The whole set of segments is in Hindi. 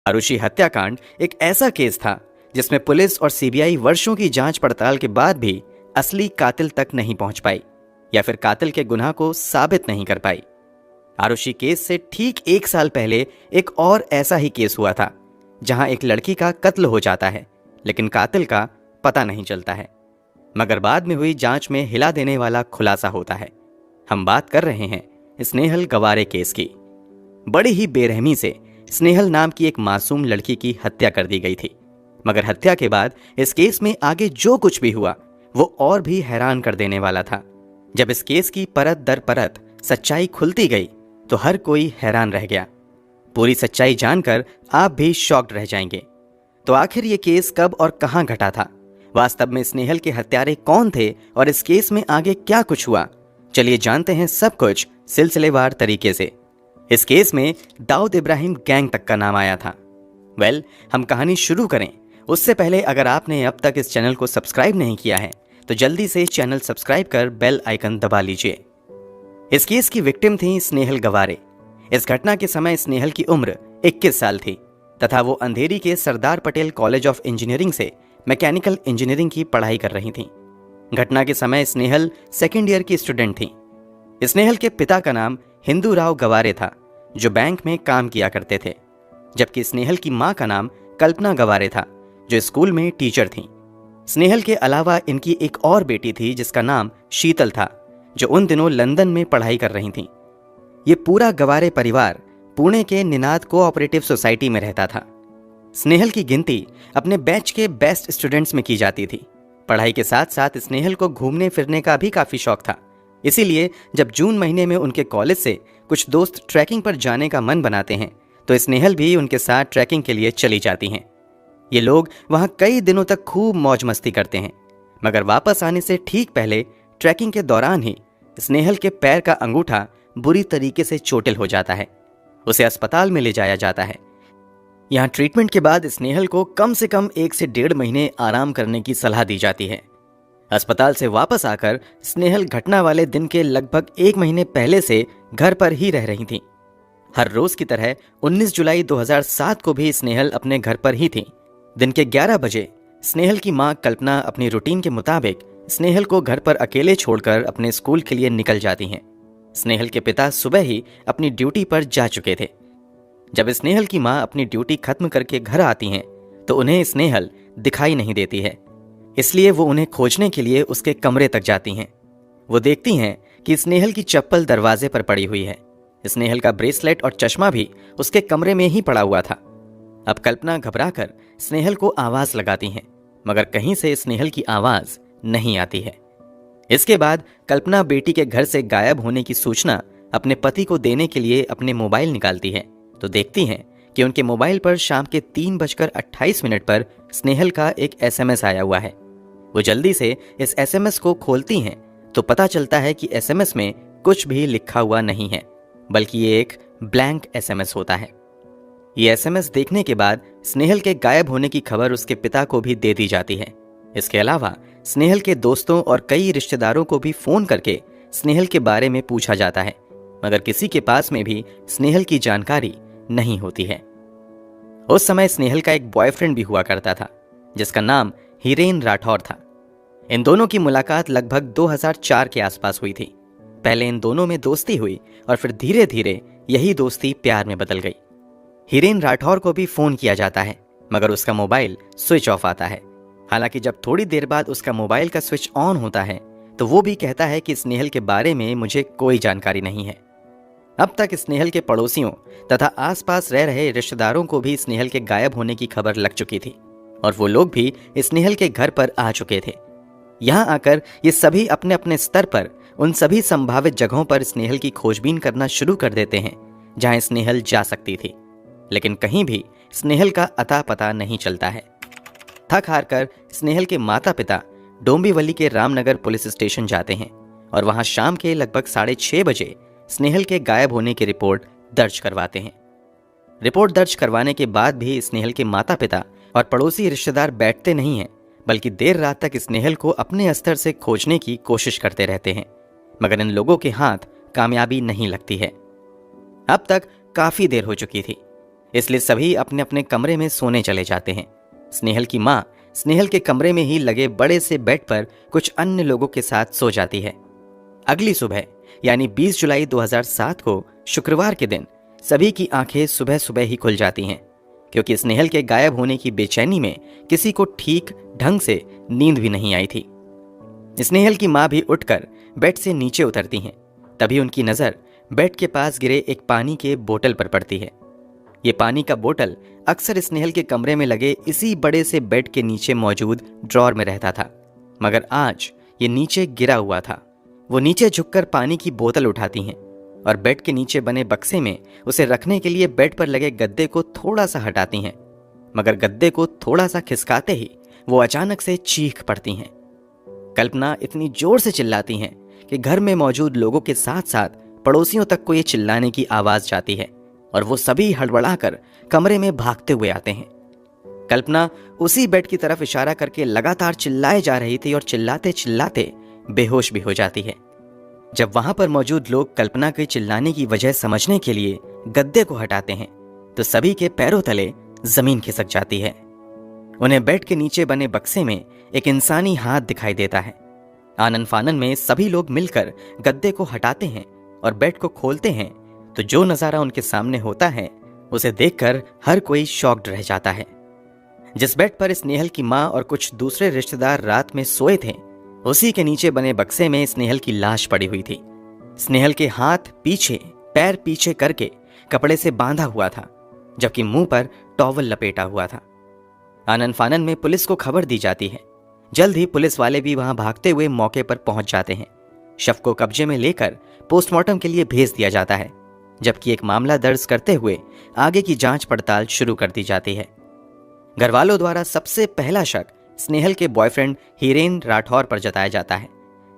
आरुषि हत्याकांड एक ऐसा केस था जिसमें पुलिस और सीबीआई वर्षों की जांच पड़ताल के बाद भी असली कातिल तक नहीं पहुंच पाई या फिर कातिल के गुनाह को साबित नहीं कर पाई। आरुषि केस से ठीक 1 साल पहले एक और ऐसा ही केस हुआ था जहां एक लड़की का कत्ल हो जाता है लेकिन कातिल का पता नहीं चलता है, मगर बाद में हुई जांच में हिला देने वाला खुलासा होता है। हम बात कर रहे हैं स्नेहल गवारे केस की। बड़ी ही बेरहमी से स्नेहल नाम की एक मासूम लड़की की हत्या कर दी गई थी, मगर हत्या के बाद इस केस में आगे जो कुछ भी हुआ वो और भी हैरान कर देने वाला था। जब इस केस की परत दर परत सच्चाई खुलती गई तो हर कोई हैरान रह गया। पूरी सच्चाई जानकर आप भी शॉक्ड रह जाएंगे। तो आखिर ये केस कब और कहां घटा था, वास्तव में स्नेहल के हत्यारे कौन थे और इस केस में आगे क्या कुछ हुआ, चलिए जानते हैं सब कुछ सिलसिलेवार तरीके से। इस केस में दाऊद इब्राहिम गैंग तक का नाम आया था। हम कहानी शुरू करें उससे पहले अगर आपने अब तक इस चैनल को सब्सक्राइब नहीं किया है तो जल्दी से चैनल सब्सक्राइब कर बेल आइकन दबा लीजिए। इस केस की विक्टिम थी स्नेहल गवारे। इस घटना के समय स्नेहल की उम्र 21 साल थी तथा वो अंधेरी के Sardar Patel college of engineering से मैकेनिकल इंजीनियरिंग की पढ़ाई कर रही थी। घटना के समय स्नेहल 2nd ईयर की स्टूडेंट थी। स्नेहल के पिता का नाम हिंदू राव गवारे था जो बैंक में काम किया करते थे, जबकि स्नेहल की मां का नाम कल्पना गवारे था जो स्कूल में टीचर थी। स्नेहल के अलावा इनकी एक और बेटी थी जिसका नाम शीतल था जो उन दिनों लंदन में पढ़ाई कर रही थी। ये पूरा गवारे परिवार पुणे के निनाद कोऑपरेटिव सोसाइटी में रहता था। स्नेहल की गिनती अपने बैच के बेस्ट स्टूडेंट्स में की जाती थी। पढ़ाई के साथ साथ स्नेहल को घूमने फिरने का भी काफी शौक था, इसीलिए जब जून महीने में उनके कॉलेज से कुछ दोस्त ट्रैकिंग पर जाने का मन बनाते हैं तो स्नेहल भी उनके साथ ट्रैकिंग के लिए चली जाती हैं। ये लोग वहां कई दिनों तक खूब मौज मस्ती करते हैं, मगर वापस आने से ठीक पहले ट्रैकिंग के दौरान ही स्नेहल के पैर का अंगूठा बुरी तरीके से चोटिल हो जाता है। उसे अस्पताल में ले जाया जाता है। यहाँ ट्रीटमेंट के बाद स्नेहल को कम से कम 1 से 1.5 महीने आराम करने की सलाह दी जाती है। अस्पताल से वापस आकर स्नेहल घटना वाले दिन के लगभग 1 महीने पहले से घर पर ही रह रही थी। हर रोज की तरह 19 जुलाई 2007 को भी स्नेहल अपने घर पर ही थी। दिन के 11 बजे स्नेहल की मां कल्पना अपनी रूटीन के मुताबिक स्नेहल को घर पर अकेले छोड़कर अपने स्कूल के लिए निकल जाती हैं। स्नेहल के पिता सुबह ही अपनी ड्यूटी पर जा चुके थे। जब स्नेहल की मां अपनी ड्यूटी खत्म करके घर आती हैं तो उन्हें स्नेहल दिखाई नहीं देती है, इसलिए वो उन्हें खोजने के लिए उसके कमरे तक जाती हैं। वो देखती हैं कि स्नेहल की चप्पल दरवाजे पर पड़ी हुई है। स्नेहल का ब्रेसलेट और चश्मा भी उसके कमरे में ही पड़ा हुआ था। अब कल्पना घबराकर स्नेहल को आवाज लगाती हैं, मगर कहीं से स्नेहल की आवाज नहीं आती है। इसके बाद कल्पना बेटी के घर से गायब होने की सूचना अपने पति को देने के लिए अपने मोबाइल निकालती है तो देखती हैं कि उनके मोबाइल पर शाम के 3:28 पर स्नेहल का एक SMS आया हुआ है। वो जल्दी से इस SMS को खोलती हैं तो पता चलता है कि SMS में कुछ भी लिखा हुआ नहीं है, बल्कि ये एक ब्लैंक SMS होता है। ये SMS देखने के बाद स्नेहल के गायब होने की खबर उसके पिता को भी दे दी जाती है। इसके अलावा स्नेहल के दोस्तों और कई रिश्तेदारों को भी फोन करके स्नेहल के बारे में पूछा जाता है, मगर किसी के पास में भी स्नेहल की जानकारी नहीं होती है। उस समय स्नेहल का एक बॉयफ्रेंड भी हुआ करता था जिसका नाम हिरेन राठौर था। इन दोनों की मुलाकात लगभग 2004 के आसपास हुई थी। पहले इन दोनों में दोस्ती हुई और फिर धीरे धीरे यही दोस्ती प्यार में बदल गई। हिरेन राठौर को भी फोन किया जाता है, मगर उसका मोबाइल स्विच ऑफ आता है। हालांकि जब थोड़ी देर बाद उसका मोबाइल का स्विच ऑन होता है तो वो भी कहता है कि स्नेहल के बारे में मुझे कोई जानकारी नहीं है। अब तक स्नेहल के पड़ोसियों तथा आसपास रह रहे रिश्तेदारों को भी स्नेहल के गायब होने की खबर लग चुकी थी और वो लोग भी स्नेहल के घर पर आ चुके थे। यहाँ आकर ये सभी अपने अपने स्तर पर उन सभी संभावित जगहों पर स्नेहल की खोजबीन करना शुरू कर देते हैं जहां स्नेहल जा सकती थी, लेकिन कहीं भी स्नेहल का अता पता नहीं चलता है। थक हार कर स्नेहल के माता पिता डोंबिवली के रामनगर पुलिस स्टेशन जाते हैं और वहां शाम के लगभग 6:30 बजे स्नेहल के गायब होने की रिपोर्ट दर्ज करवाते हैं। रिपोर्ट दर्ज करवाने के बाद भी स्नेहल के माता पिता और पड़ोसी रिश्तेदार बैठते नहीं हैं, बल्कि देर रात तक स्नेहल को अपने स्तर से खोजने की कोशिश करते रहते हैं, मगर इन लोगों के हाथ कामयाबी नहीं लगती है। अब तक काफी देर हो चुकी थी। इसलिए सभी अपने अपने कमरे में सोने चले जाते हैं। स्नेहल की माँ स्नेहल के कमरे में ही लगे बड़े से बेड पर कुछ अन्य लोगों के साथ सो जाती है। अगली सुबह यानी 20 जुलाई 2007 को शुक्रवार के दिन सभी की आंखें सुबह सुबह ही खुल जाती हैं, क्योंकि स्नेहल के गायब होने की बेचैनी में किसी को ठीक ढंग से नींद भी नहीं आई थी। स्नेहल की माँ भी उठकर बेड से नीचे उतरती हैं। तभी उनकी नज़र बेड के पास गिरे एक पानी के बोतल पर पड़ती है। ये पानी का बोतल अक्सर स्नेहल के कमरे में लगे इसी बड़े से बेड के नीचे मौजूद ड्रॉर में रहता था, मगर आज ये नीचे गिरा हुआ था। वो नीचे झुककर पानी की बोतल उठाती हैं और बेड के नीचे बने बक्से में उसे रखने के लिए बेड पर लगे गद्दे को थोड़ा सा हटाती हैं, मगर गद्दे को थोड़ा सा खिसकाते ही वो अचानक से चीख पड़ती हैं। कल्पना इतनी जोर से चिल्लाती हैं कि घर में मौजूद लोगों के साथ साथ पड़ोसियों तक को ये चिल्लाने की आवाज जाती है और वो सभी हड़बड़ाकर कमरे में भागते हुए आते हैं। कल्पना उसी बेड की तरफ इशारा करके लगातार चिल्लाए जा रही थी और चिल्लाते चिल्लाते बेहोश भी हो जाती है। जब वहां पर मौजूद लोग कल्पना के चिल्लाने की वजह समझने के लिए गद्दे को हटाते हैं तो सभी के पैरों तले जमीन खिसक जाती है। उन्हें बेड के नीचे बने बक्से में एक इंसानी हाथ दिखाई देता है। आनन फानन में सभी लोग मिलकर गद्दे को हटाते हैं और बेड को खोलते हैं तो जो नजारा उनके सामने होता है उसे देखकर हर कोई शॉक्ड रह जाता है। जिस बेड पर स्नेहल की माँ और कुछ दूसरे रिश्तेदार रात में सोए थे, उसी के नीचे बने बक्से में स्नेहल की लाश पड़ी हुई थी। स्नेहल के हाथ पीछे, पैर पीछे करके कपड़े से बांधा हुआ था, जबकि मुंह पर टॉवल लपेटा हुआ था। आनन फानन में पुलिस को खबर दी जाती है। जल्द ही पुलिस वाले भी वहां भागते हुए मौके पर पहुंच जाते हैं। शव को कब्जे में लेकर पोस्टमार्टम के लिए भेज दिया जाता है, जबकि एक मामला दर्ज करते हुए आगे की जांच पड़ताल शुरू कर दी जाती है। घरवालों द्वारा सबसे पहला शक स्नेहल के बॉयफ्रेंड हीरेन राठौर पर जताया जाता है।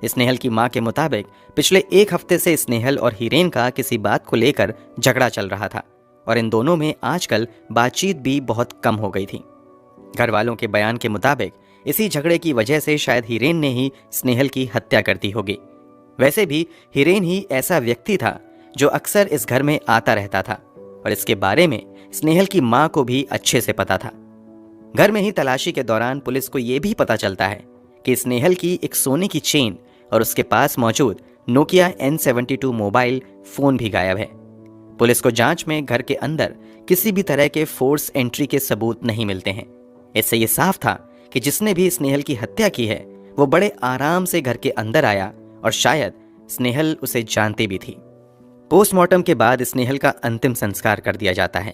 स्नेहल की मां के मुताबिक पिछले एक हफ्ते से स्नेहल और हीरेन का किसी बात को लेकर झगड़ा चल रहा था और इन दोनों में आजकल बातचीत भी बहुत कम हो गई थी। घरवालों के बयान के मुताबिक इसी झगड़े की वजह से शायद हीरेन ने ही स्नेहल की हत्या कर दी होगी। वैसे भी हीरेन ही ऐसा व्यक्ति था जो अक्सर इस घर में आता रहता था और इसके बारे में स्नेहल की मां को भी अच्छे से पता था। घर में ही तलाशी के दौरान पुलिस को यह भी पता चलता है कि स्नेहल की एक सोने की चेन और उसके पास मौजूद नोकिया N72 मोबाइल फोन भी गायब है। पुलिस को जांच में घर के अंदर किसी भी तरह के फोर्स एंट्री के सबूत नहीं मिलते हैं। इससे यह साफ था कि जिसने भी स्नेहल की हत्या की है वो बड़े आराम से घर के अंदर आया और शायद स्नेहल उसे जानती भी थी। पोस्टमार्टम के बाद स्नेहल का अंतिम संस्कार कर दिया जाता है।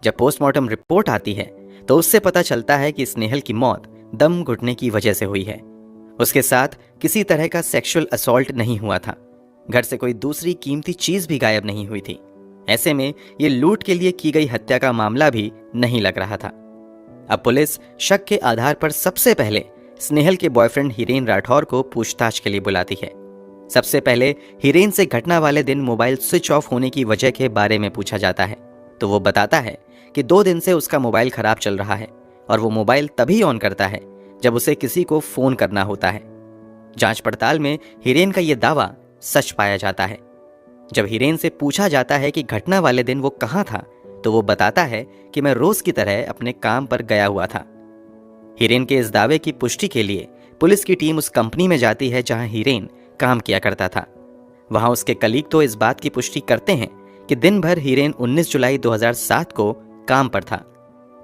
जब पोस्टमार्टम रिपोर्ट आती है तो उससे पता चलता है कि स्नेहल की मौत दम घुटने की वजह से हुई है। उसके साथ किसी तरह का सेक्सुअल असॉल्ट नहीं हुआ था। घर से कोई दूसरी कीमती चीज भी गायब नहीं हुई थी। ऐसे में ये लूट के लिए की गई हत्या का मामला भी नहीं लग रहा था। अब पुलिस शक के आधार पर सबसे पहले स्नेहल के बॉयफ्रेंड हीरेन राठौर को पूछताछ के लिए बुलाती है। सबसे पहले हीरेन से घटना वाले दिन मोबाइल स्विच ऑफ होने की वजह के बारे में पूछा जाता है तो वो बताता है कि 2 दिन से उसका मोबाइल खराब चल रहा है और वो मोबाइल तभी ऑन करता है जब उसे किसी को फोन करना होता है। जांच पड़ताल में हीरेन का यह दावा सच पाया जाता है। जब हीरेन से पूछा जाता है कि घटना वाले दिन वो कहां था तो वो बताता है कि मैं रोज की तरह अपने काम पर गया हुआ था। हीरेन के इस दावे की पुष्टि के लिए पुलिस की टीम उस कंपनी में जाती है जहां हीरेन काम किया करता था। वहां उसके कलीग तो इस बात की पुष्टि करते हैं कि दिन भर हीरेन 19 जुलाई 2007 को काम पर था,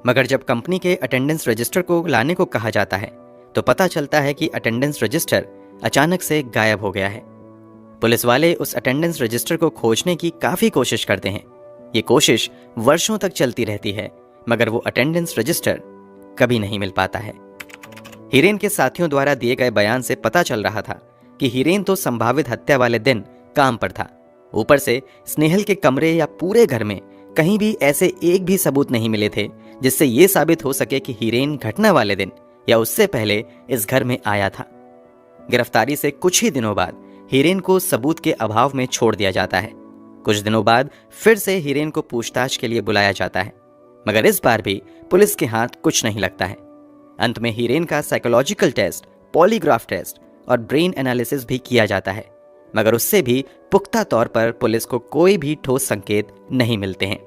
मगर जब कंपनी के अटेंडेंस रजिस्टर को लाने को कहा जाता है तो पता चलता है कि अटेंडेंस रजिस्टर अचानक से गायब हो गया है। पुलिस वाले उस अटेंडेंस रजिस्टर को खोजने की काफी कोशिश करते हैं। ये कोशिश वर्षों तक चलती रहती है, मगर वो अटेंडेंस रजिस्टर कभी नहीं मिल पाता है। हीरेन के साथियों द्वारा दिए गए बयान से पता चल रहा था कि हीरेन तो संभावित हत्या वाले दिन काम पर था। ऊपर से स्नेहल के कमरे या पूरे घर में कहीं भी ऐसे एक भी सबूत नहीं मिले थे जिससे यह साबित हो सके कि हीरेन घटना वाले दिन या उससे पहले इस घर में आया था। गिरफ्तारी से कुछ ही दिनों बाद हीरेन को सबूत के अभाव में छोड़ दिया जाता है। कुछ दिनों बाद फिर से हीरेन को पूछताछ के लिए बुलाया जाता है, मगर इस बार भी पुलिस के हाथ कुछ नहीं लगता है। अंत में हीरेन का साइकोलॉजिकल टेस्ट, पॉलीग्राफ टेस्ट और ब्रेन एनालिसिस भी किया जाता है, मगर उससे भी पुख्ता तौर पर पुलिस को कोई भी ठोस संकेत नहीं मिलते हैं।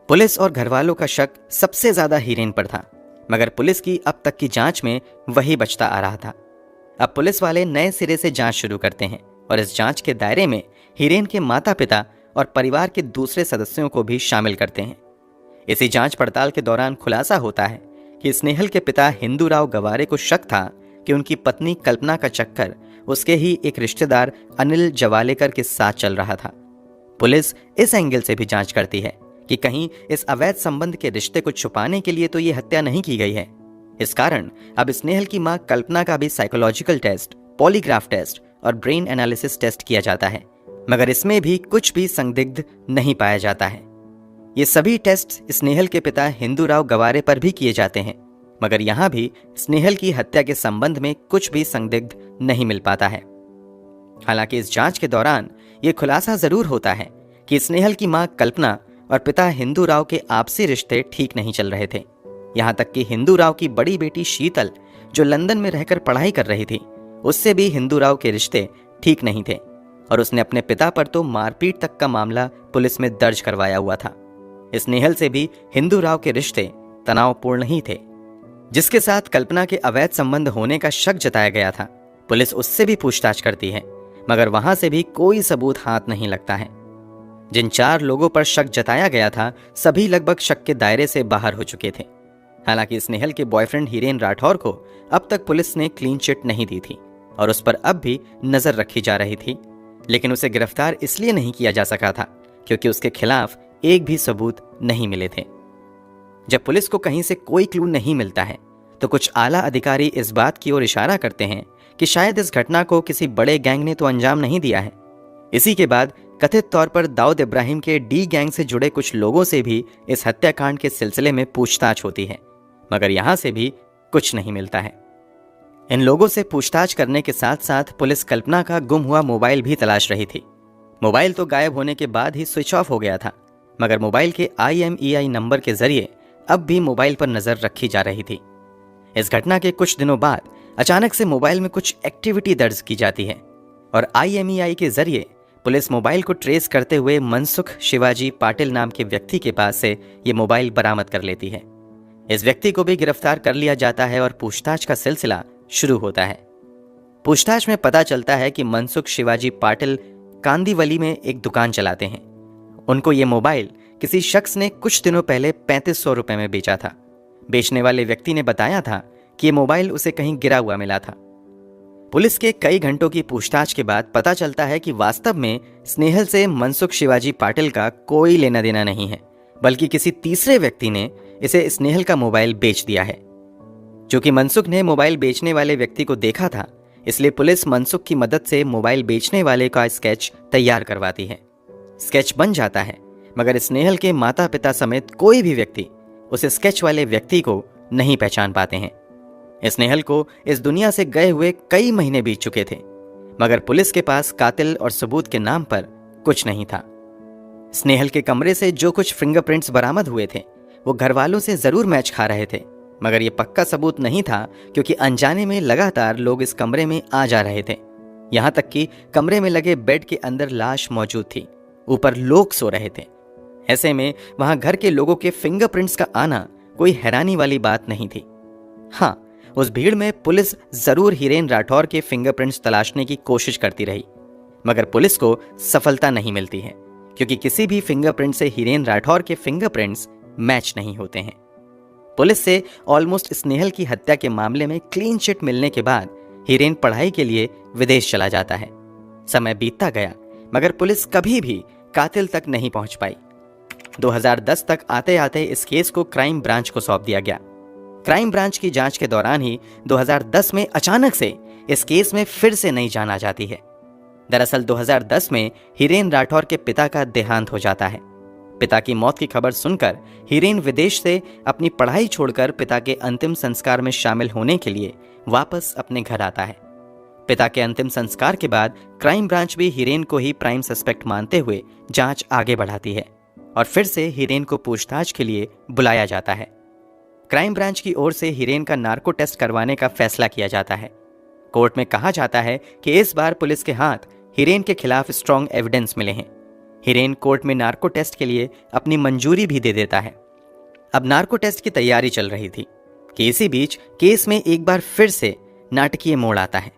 पुलिस और घरवालों का शक सबसे ज्यादा हीरेन पर था, मगर पुलिस की अब तक की जांच में वही बचता आ रहा था। अब पुलिस वाले नए सिरे से जांच शुरू करते हैं और इस जांच के दायरे में हीरेन के माता पिता और परिवार के दूसरे सदस्यों को भी शामिल करते हैं। इसी जांच पड़ताल के दौरान खुलासा होता है कि स्नेहल के पिता हिंदूराव गवारे को शक था कि उनकी पत्नी कल्पना का चक्कर उसके ही एक रिश्तेदार अनिल जवालेकर के साथ चल रहा था। पुलिस इस एंगल से भी जांच करती है कि कहीं इस अवैध संबंध के रिश्ते को छुपाने के लिए तो ये हत्या नहीं की गई है। इस कारण अब स्नेहल की मां कल्पना का भी साइकोलॉजिकल टेस्ट, पॉलीग्राफ टेस्ट और ब्रेन एनालिसिस टेस्ट किया जाता है, मगर इसमें भी कुछ भी संदिग्ध नहीं पाया जाता है। ये सभी टेस्ट स्नेहल के पिता हिंदूराव गवारे पर भी किए जाते हैं, मगर यहां भी स्नेहल की हत्या के संबंध में कुछ भी संदिग्ध नहीं मिल पाता है। हालांकि इस जांच के दौरान यह खुलासा जरूर होता है कि स्नेहल की मां कल्पना और पिता हिंदूराव के आपसी रिश्ते ठीक नहीं चल रहे थे। यहां तक कि हिंदूराव की बड़ी बेटी शीतल, जो लंदन में रहकर पढ़ाई कर रही थी, उससे भी हिंदूराव के रिश्ते ठीक नहीं थे और उसने अपने पिता पर तो मारपीट तक का मामला पुलिस में दर्ज करवाया हुआ था। स्नेहल से भी हिंदूराव के रिश्ते तनावपूर्ण ही थे, जिसके साथ कल्पना के अवैध संबंध होने का शक जताया गया था। पुलिस उससे भी पूछताछ करती है, मगर वहां से भी कोई सबूत हाथ नहीं लगता है। जिन 4 लोगों पर शक जताया गया था, सभी लगभग शक के दायरे से बाहर हो चुके थे। हालांकि स्नेहल के बॉयफ्रेंड हीरेन राठौर को अब तक पुलिस ने क्लीन चिट नहीं दी थी और उस पर अब भी नजर रखी जा रही थी, लेकिन उसे गिरफ्तार इसलिए नहीं किया जा सका था क्योंकि उसके खिलाफ एक भी सबूत नहीं मिले थे। जब पुलिस को कहीं से कोई क्लू नहीं मिलता है तो कुछ आला अधिकारी इस बात की ओर इशारा करते हैं कि शायद इस घटना को किसी बड़े गैंग ने तो अंजाम नहीं दिया है। इसी के बाद कथित तौर पर दाऊद इब्राहिम के डी गैंग से जुड़े कुछ लोगों से भी इस हत्याकांड के सिलसिले में पूछताछ होती है, मगर यहां से भी कुछ नहीं मिलता है। इन लोगों से पूछताछ करने के साथ साथ पुलिस कल्पना का गुम हुआ मोबाइल भी तलाश रही थी। मोबाइल तो गायब होने के बाद ही स्विच ऑफ हो गया था, मगर मोबाइल के IMEI नंबर के जरिए अब भी मोबाइल पर नजर रखी जा रही थी। इस घटना के कुछ दिनों बाद अचानक से मोबाइल में कुछ एक्टिविटी दर्ज की जाती है और IMEI के जरिए पुलिस मोबाइल को ट्रेस करते हुए मनसुख शिवाजी पाटिल नाम के व्यक्ति के पास से ये मोबाइल बरामद कर लेती है। इस व्यक्ति को भी गिरफ्तार कर लिया जाता है और पूछताछ का सिलसिला शुरू होता है। पूछताछ में पता चलता है कि मनसुख शिवाजी पाटिल कांदीवली में एक दुकान चलाते हैं। उनको ये मोबाइल किसी शख्स ने कुछ दिनों पहले 3500 रुपए में बेचा था। बेचने वाले व्यक्ति ने बताया था कि ये मोबाइल उसे कहीं गिरा हुआ मिला था। पुलिस के कई घंटों की पूछताछ के बाद पता चलता है कि वास्तव में स्नेहल से मनसुख शिवाजी पाटिल का कोई लेना देना नहीं है, बल्कि किसी तीसरे व्यक्ति ने इसे स्नेहल का मोबाइल बेच दिया है। चूंकि मनसुख ने मोबाइल बेचने वाले व्यक्ति को देखा था, इसलिए पुलिस मनसुख की मदद से मोबाइल बेचने वाले का स्केच तैयार करवाती है। स्केच बन जाता है, मगर स्नेहल के माता पिता समेत कोई भी व्यक्ति उस स्केच वाले व्यक्ति को नहीं पहचान पाते हैं। स्नेहल को इस दुनिया से गए हुए कई महीने बीत चुके थे, मगर पुलिस के पास कातिल और सबूत के नाम पर कुछ नहीं था। स्नेहल के कमरे से जो कुछ फिंगरप्रिंट्स बरामद हुए थे वो घर वालों से जरूर मैच खा रहे थे, मगर ये पक्का सबूत नहीं था क्योंकि अनजाने में लगातार लोग इस कमरे में आ जा रहे थे। यहां तक कि कमरे में लगे बेड के अंदर लाश मौजूद थी, ऊपर लोग सो रहे थे। ऐसे में वहां घर के लोगों के फिंगरप्रिंट्स का आना कोई हैरानी वाली बात नहीं थी। हाँ, उस भीड़ में पुलिस जरूर हीरेन राठौर के फिंगरप्रिंट्स तलाशने की कोशिश करती रही, मगर पुलिस को सफलता नहीं मिलती है क्योंकि किसी भी फिंगरप्रिंट से हीरेन राठौर के फिंगरप्रिंट्स मैच नहीं होते हैं। पुलिस से ऑलमोस्ट स्नेहल की हत्या के मामले में क्लीन चिट मिलने के बाद हीरेन पढ़ाई के लिए विदेश चला जाता है। समय बीतता गया, मगर पुलिस कभी भी कातिल तक नहीं पहुंच पाई। 2010 तक आते आते इस केस को क्राइम ब्रांच को सौंप दिया गया। क्राइम ब्रांच की जांच के दौरान ही 2010 में अचानक से इस केस में फिर से नई जान आ जाती है। दरअसल 2010 में हीरेन राठौर के पिता का देहांत हो जाता है। पिता की मौत की खबर सुनकर हीरेन विदेश से अपनी पढ़ाई छोड़कर पिता के अंतिम संस्कार में शामिल होने के लिए वापस अपने घर आता है। पिता के अंतिम संस्कार के बाद क्राइम ब्रांच भी हीरेन को ही प्राइम सस्पेक्ट मानते हुए जांच आगे बढ़ाती है और फिर से हीरेन को पूछताछ के लिए बुलाया जाता है। क्राइम ब्रांच की ओर से हीरेन का नार्को टेस्ट करवाने का फैसला किया जाता है। कोर्ट में कहा जाता है कि इस बार पुलिस के हाथ हीरेन के खिलाफ स्ट्रॉन्ग एविडेंस मिले हैं। हिरेन कोर्ट में नार्को टेस्ट के लिए अपनी मंजूरी भी दे देता है। अब नार्को टेस्ट की तैयारी चल रही थी कि इसी बीच केस में एक बार फिर से नाटकीय मोड़ आता है।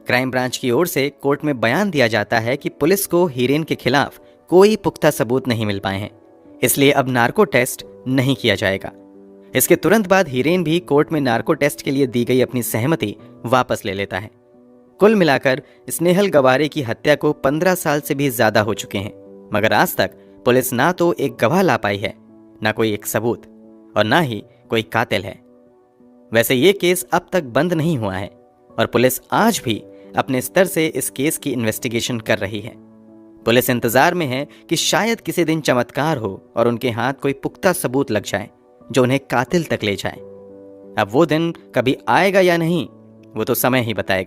क्राइम ब्रांच की ओर से कोर्ट में बयान दिया जाता है कि पुलिस को हिरेन के खिलाफ कोई पुख्ता सबूत नहीं मिल पाए हैं, इसलिए अब नार्को टेस्ट नहीं किया जाएगा। इसके तुरंत बाद हिरेन भी कोर्ट में नार्को टेस्ट के लिए दी गई अपनी सहमति वापस ले लेता है। कुल मिलाकर स्नेहल गवारे की हत्या को 15 साल से भी ज्यादा हो चुके हैं, मगर आज तक पुलिस ना तो एक गवाह ला पाई है, ना कोई एक सबूत, और ना ही कोई कातिल है। वैसे ये केस अब तक बंद नहीं हुआ है और पुलिस आज भी अपने स्तर से इस केस की इन्वेस्टिगेशन कर रही है। पुलिस इंतजार में है कि शायद किसी दिन चमत्कार हो और उनके हाथ कोई पुख्ता सबूत लग जाए जो उन्हें कातिल तक ले जाए। अब वो दिन कभी आएगा या नहीं, वो तो समय ही बताएगा।